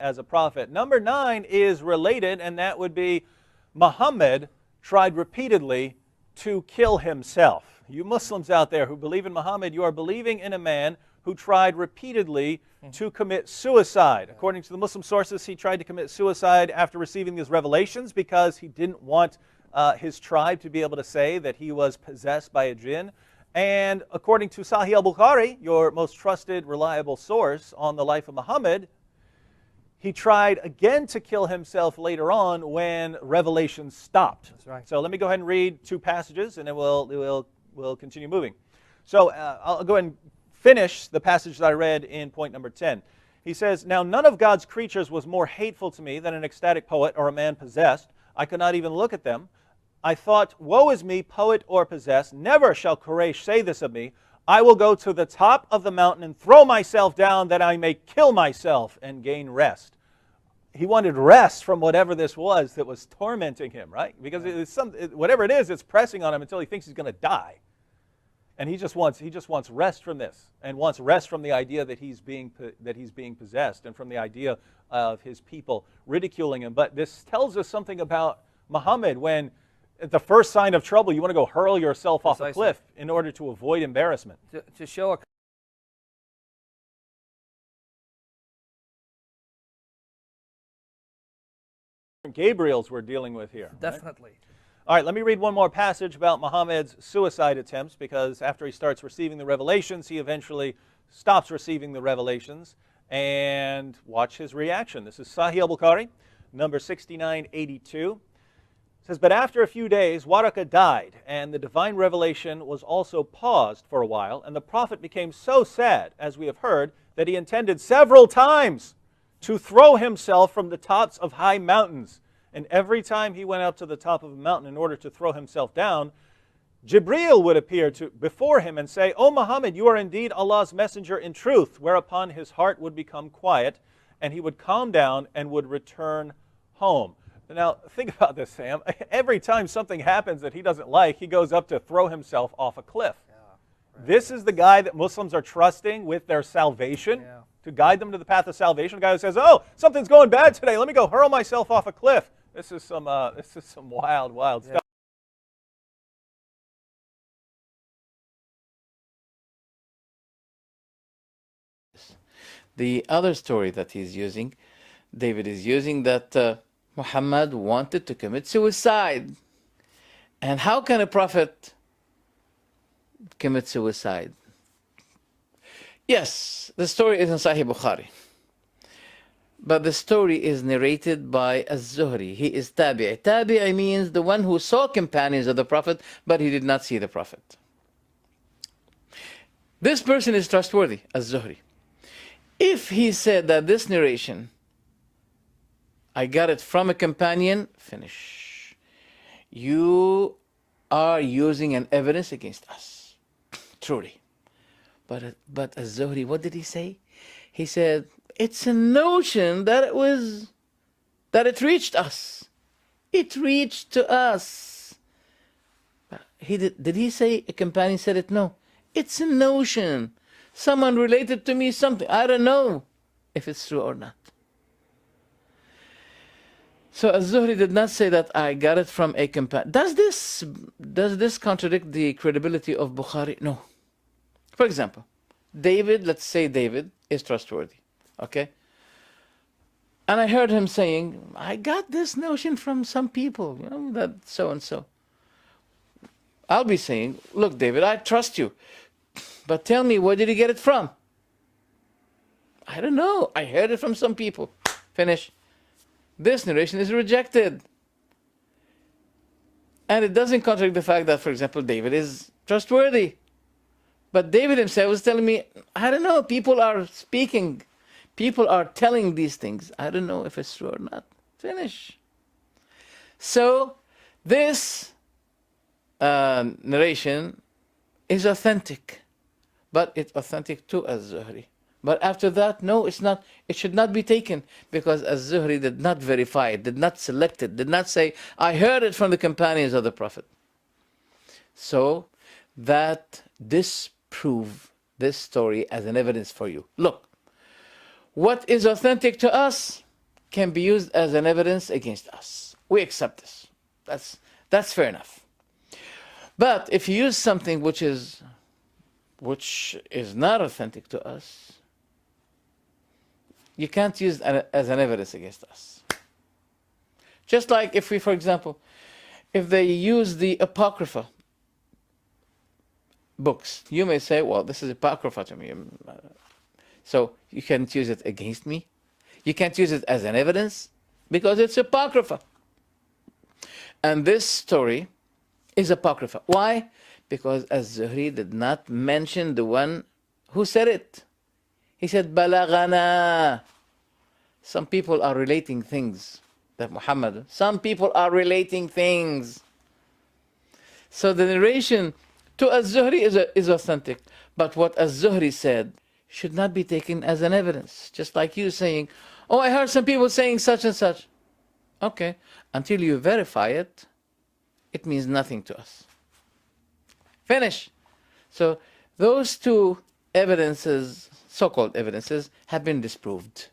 as a prophet. Number 9 is related, and that would be Muhammad tried repeatedly to kill himself. You Muslims out there who believe in Muhammad, you are believing in a man who tried repeatedly to commit suicide. According to the Muslim sources, he tried to commit suicide after receiving these revelations because he didn't want his tribe to be able to say that he was possessed by a jinn. And according to Sahih al-Bukhari, your most trusted, reliable source on the life of Muhammad, he tried again to kill himself later on when revelation stopped. That's right. So let me go ahead and read 2 passages, and then we'll continue moving. So I'll go ahead and finish the passage that I read in point number 10. He says, "Now none of God's creatures was more hateful to me than an ecstatic poet or a man possessed. I could not even look at them. I thought, woe is me, poet or possessed. Never shall Quraysh say this of me. I will go to the top of the mountain and throw myself down that I may kill myself and gain rest." He wanted rest from whatever this was that was tormenting him, right? Because whatever it is, it's pressing on him until he thinks he's going to die. And he just wants rest from this, and wants rest from the idea that he's being possessed, and from the idea of his people ridiculing him. But this tells us something about Muhammad. When at the first sign of trouble, you want to go hurl yourself off a cliff in order to avoid embarrassment. To show a Gabriels we're dealing with here. definitely. Right? All right, let me read one more passage about Muhammad's suicide attempts, because after he starts receiving the revelations, he eventually stops receiving the revelations. And watch his reaction. This is Sahih al-Bukhari, number 6982. It says, "But after a few days, Waraka died, and the divine revelation was also paused for a while, and the prophet became so sad, as we have heard, that he intended several times to throw himself from the tops of high mountains. And every time he went up to the top of a mountain in order to throw himself down, Jibreel would appear before him and say, 'O Muhammad, you are indeed Allah's messenger in truth,' whereupon his heart would become quiet, and he would calm down and would return home." Now, think about this, Sam. Every time something happens that he doesn't like, he goes up to throw himself off a cliff. Yeah, right. This is the guy that Muslims are trusting with their salvation, to guide them to the path of salvation. The guy who says, "Oh, something's going bad today. Let me go hurl myself off a cliff." This is some wild stuff. The other story that he's using, David is using, that Muhammad wanted to commit suicide. And how can a prophet commit suicide? Yes, the story is in Sahih Bukhari. But the story is narrated by Az-Zuhri. He is Tabi'i. Tabi'i means the one who saw companions of the Prophet, but he did not see the Prophet. This person is trustworthy, Az-Zuhri. If he said that this narration, I got it from a companion, finish. You are using an evidence against us. Truly. But Az-Zuhri, what did he say? He said, it's a notion that it reached us. It reached to us. Did he say a companion said it? No. It's a notion. Someone related to me something. I don't know if it's true or not. So Az-Zuhri did not say that I got it from a companion. Does this contradict the credibility of Bukhari? No. For example, David, let's say David is trustworthy. Okay? And I heard him saying, I got this notion from some people, that so-and-so. I'll be saying, look, David, I trust you. But tell me, where did you get it from? I don't know. I heard it from some people. Finish. This narration is rejected. And it doesn't contradict the fact that, for example, David is trustworthy. But David himself was telling me, I don't know, people are speaking. People are telling these things. I don't know if it's true or not. Finish. So, this narration is authentic. But it's authentic to Az-Zuhri. But after that, no, it's not. It should not be taken, because Az-Zuhri did not verify it, did not select it, did not say, I heard it from the companions of the Prophet. So, that disprove this story as an evidence for you. Look, what is authentic to us can be used as an evidence against us. We accept this. That's fair enough. But if you use something which is not authentic to us, you can't use it as an evidence against us. Just like if we, for example, if they use the Apocrypha books, you may say, well, this is Apocrypha to me. So you can't use it against me. You can't use it as an evidence because it's Apocrypha. And this story is Apocrypha. Why? Because Az-Zuhri did not mention the one who said it. He said, Balagana. Some people are relating things that Muhammad, some people are relating things. So the narration to Az-Zuhri is authentic. But what Az-Zuhri said should not be taken as an evidence. Just like you saying, oh, I heard some people saying such and such. Okay, until you verify it, it means nothing to us. Finish. So those two evidences, so-called evidences, have been disproved.